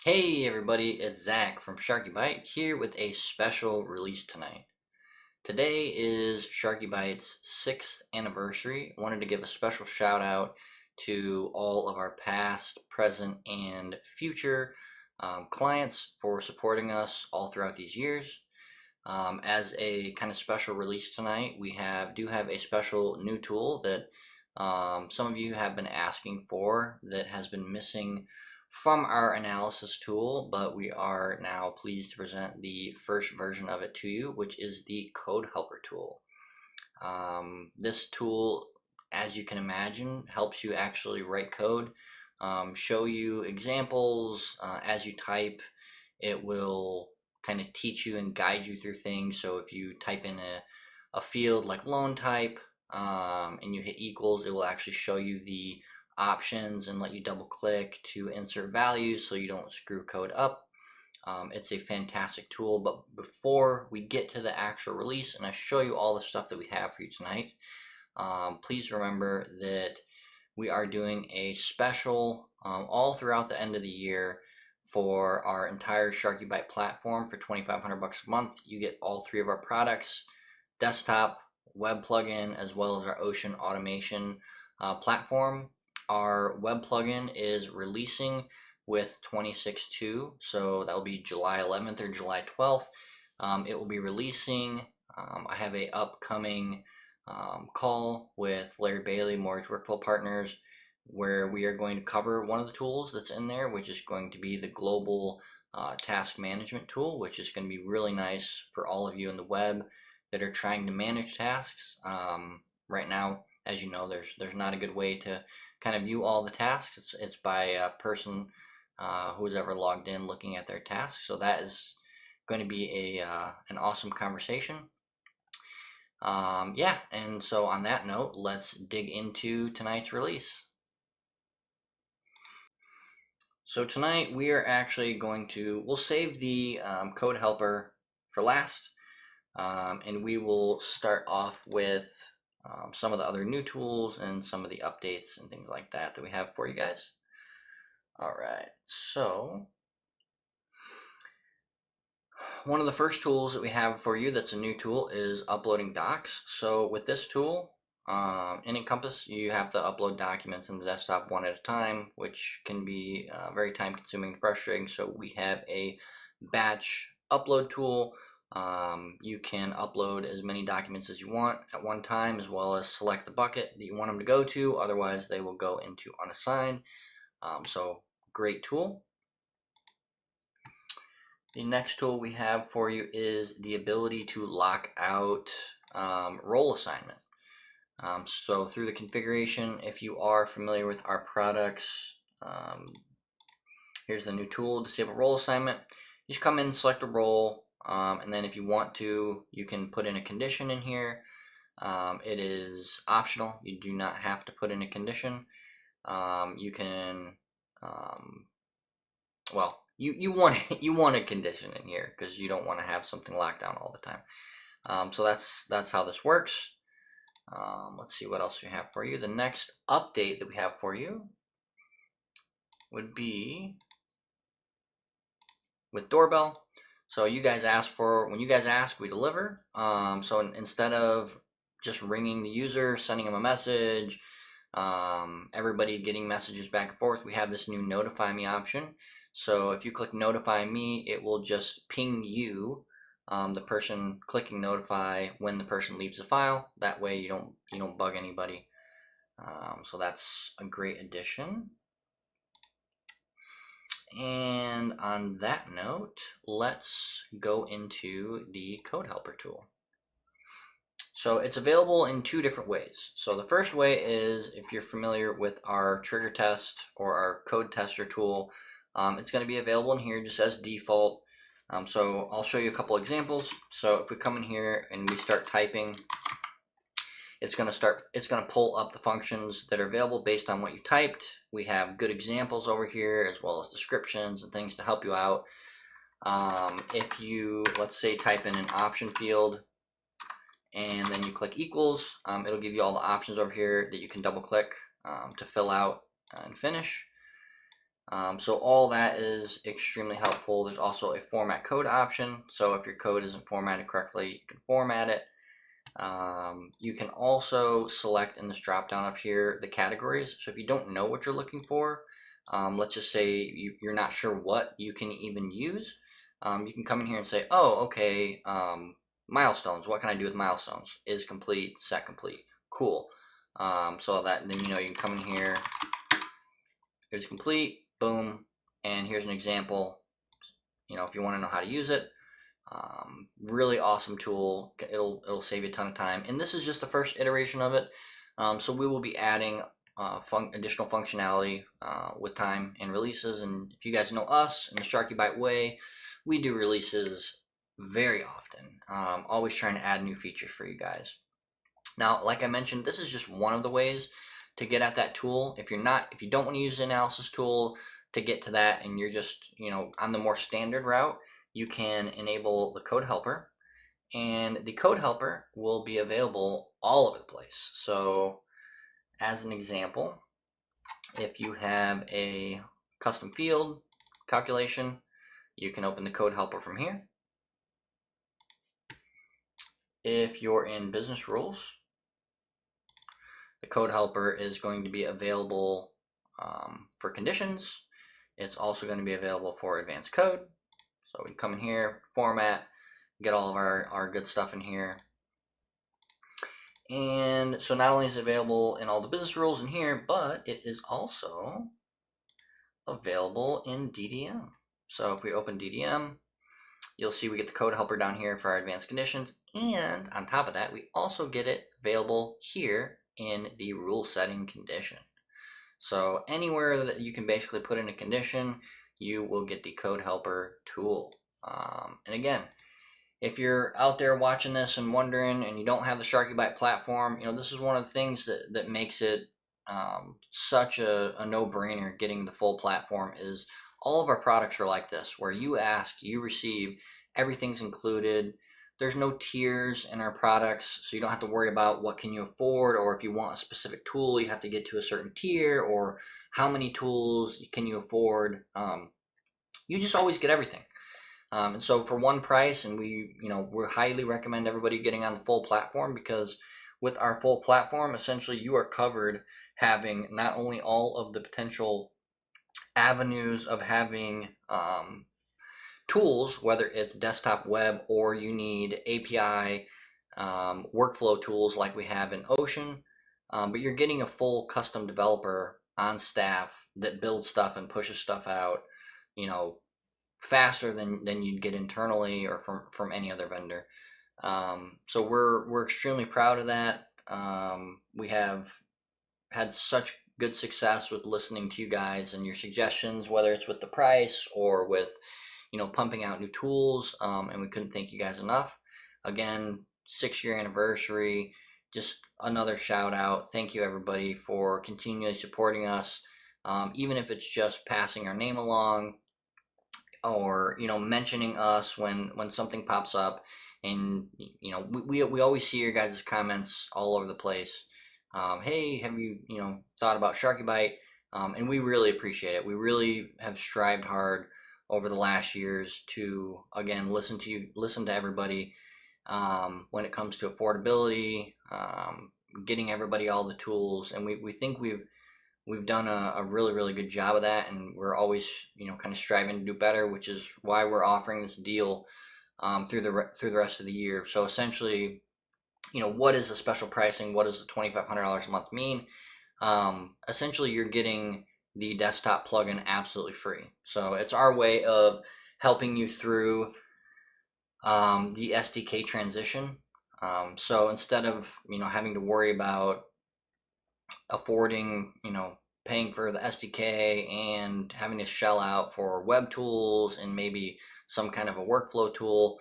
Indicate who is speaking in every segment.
Speaker 1: Hey everybody, it's Zach from Sharky Bite here with a special release tonight. Today is Sharky Bite's 6th anniversary. I wanted to give a special shout out to all of our past, present, and future clients for supporting us all throughout these years. As a kind of special release tonight, we do have a special new tool that some of you have been asking for that has been missing from our analysis tool, but we are now pleased to present the first version of it to you, which is the Code Helper tool. This tool, as you can imagine, helps you actually write code, show you examples as you type. It will kind of teach you and guide you through things. So if you type in a field like loan type and you hit equals, it will actually show you the options and let you double click to insert values so you don't screw code up. It's a fantastic tool, but before we get to the actual release and I show you all the stuff that we have for you tonight, please remember that we are doing a special all throughout the end of the year for our entire Sharky Bite platform for $2,500 a month. You get all three of our products: desktop, web plugin, as well as our Ocean automation platform. Our web plugin is releasing with 26.2, so that will be July 11th or July 12th. It will be releasing. I have a upcoming call with Larry Bailey, Mortgage Workflow Partners, where we are going to cover one of the tools that's in there, which is going to be the global task management tool, which is going to be really nice for all of you in the web that are trying to manage tasks. Right now, as you know, there's not a good way to kind of view all the tasks. It's by a person who's ever logged in looking at their tasks. So that is going to be an awesome conversation. Yeah, and so on that note, let's dig into tonight's release. So tonight we are actually we'll save the code helper for last, and we will start off with some of the other new tools and some of the updates and things like that that we have for you guys. All right, so one of the first tools that we have for you that's a new tool is uploading docs. So with this tool, in Encompass, you have to upload documents in the desktop one at a time, which can be very time consuming and frustrating. So we have a batch upload tool. You can upload as many documents as you want at one time, as well as select the bucket that you want them to go to. Otherwise, they will go into unassigned. So great tool. The next tool we have for you is the ability to lock out role assignment. So through the configuration, if you are familiar with our products, here's the new tool, disable role assignment. You just come in, select a role, and then if you want to, you can put in a condition in here. It is optional. You do not have to put in a condition. You can, well, you want a condition in here because you don't want to have something locked down all the time. So that's how this works. Let's see what else we have for you. The next update that we have for you would be with doorbell. So you guys when you guys ask, we deliver. So instead of just ringing the user, sending them a message, everybody getting messages back and forth, we have this new notify me option. So if you click notify me, it will just ping you, the person clicking notify, when the person leaves the file. That way you don't bug anybody. So that's a great addition. And on that note, let's go into the code helper tool. So it's available in two different ways. So the first way is, if you're familiar with our trigger test or our code tester tool, it's going to be available in here just as default. So I'll show you a couple examples. So if we come in here and we start typing, it's going to pull up the functions that are available based on what you typed. We have good examples over here, as well as descriptions and things to help you out. If you, let's say, type in an option field and then you click equals, it'll give you all the options over here that you can double click to fill out and finish. So all that is extremely helpful. There's also a format code option. So if your code isn't formatted correctly, you can format it. You can also select in this drop down up here the categories. So if you don't know what you're looking for, let's just say you're not sure what you can even use, you can come in here and say, oh, okay, milestones. What can I do with milestones? Is complete, set complete. Cool. So that then you can come in here. Is complete. Boom. And here's an example. If you want to know how to use it. Really awesome tool. It'll save you a ton of time, and this is just the first iteration of it. So we will be adding additional functionality with time and releases. And if you guys know us in the Sharky Byte way, we do releases very often. Always trying to add new features for you guys. Now, like I mentioned, this is just one of the ways to get at that tool. If you don't want to use the analysis tool to get to that, and you're just on the more standard route, you can enable the code helper, and the code helper will be available all over the place. So as an example, if you have a custom field calculation, you can open the code helper from here. If you're in business rules, the code helper is going to be available for conditions. It's also going to be available for advanced code. So we can come in here, format, get all of our good stuff in here. And so not only is it available in all the business rules in here, but it is also available in DDM. So if we open DDM, you'll see we get the code helper down here for our advanced conditions. And on top of that, we also get it available here in the rule setting condition. So anywhere that you can basically put in a condition, you will get the code helper tool. And again, if you're out there watching this and wondering and you don't have the Sharky Byte platform, this is one of the things that makes it such a no-brainer getting the full platform. Is all of our products are like this, where you ask, you receive, everything's included. There's no tiers in our products, so you don't have to worry about what can you afford, or if you want a specific tool, you have to get to a certain tier, or how many tools can you afford. You just always get everything. And so for one price, and we highly recommend everybody getting on the full platform, because with our full platform, essentially you are covered having not only all of the potential avenues of having tools, whether it's desktop, web, or you need API workflow tools like we have in Ocean, but you're getting a full custom developer on staff that builds stuff and pushes stuff out, faster than you'd get internally or from any other vendor. So we're extremely proud of that. We have had such good success with listening to you guys and your suggestions, whether it's with the price or with pumping out new tools, and we couldn't thank you guys enough. Again, 6-year anniversary, just another shout out. Thank you everybody for continually supporting us, even if it's just passing our name along, or mentioning us when something pops up. And we always see your guys' comments all over the place. Hey, have you thought about Sharky Byte? And we really appreciate it. We really have strived hard over the last years to, again, listen to everybody when it comes to affordability, getting everybody all the tools, and we think we've done a really, really good job of that, and we're always kind of striving to do better, which is why we're offering this deal through the rest of the year. So essentially, what is the special pricing? What does the $2,500 a month mean? Essentially, you're getting the desktop plugin absolutely free. So it's our way of helping you through the SDK transition. So instead of having to worry about affording paying for the SDK and having to shell out for web tools and maybe some kind of a workflow tool,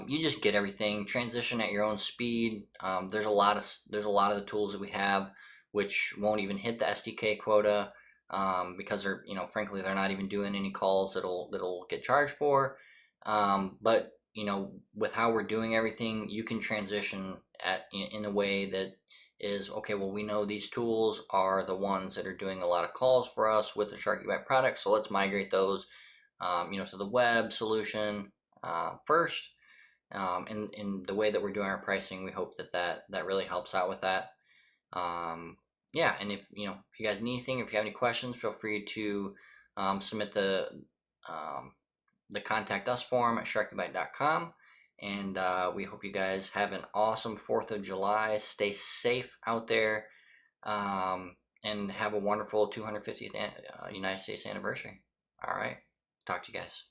Speaker 1: you just get everything, transition at your own speed. There's a lot of the tools that we have which won't even hit the SDK quota, because they're frankly they're not even doing any calls that'll get charged for. But with how we're doing everything, you can transition in a way that is, okay, well, we know these tools are the ones that are doing a lot of calls for us with the SharkyBite product, so let's migrate those, to the web solution first. In the way that we're doing our pricing, we hope that really helps out with that. Yeah, and if you guys need anything, if you have any questions, feel free to submit the contact us form at sharkybite.com. And we hope you guys have an awesome 4th of July. Stay safe out there, and have a wonderful 250th United States anniversary. All right, talk to you guys.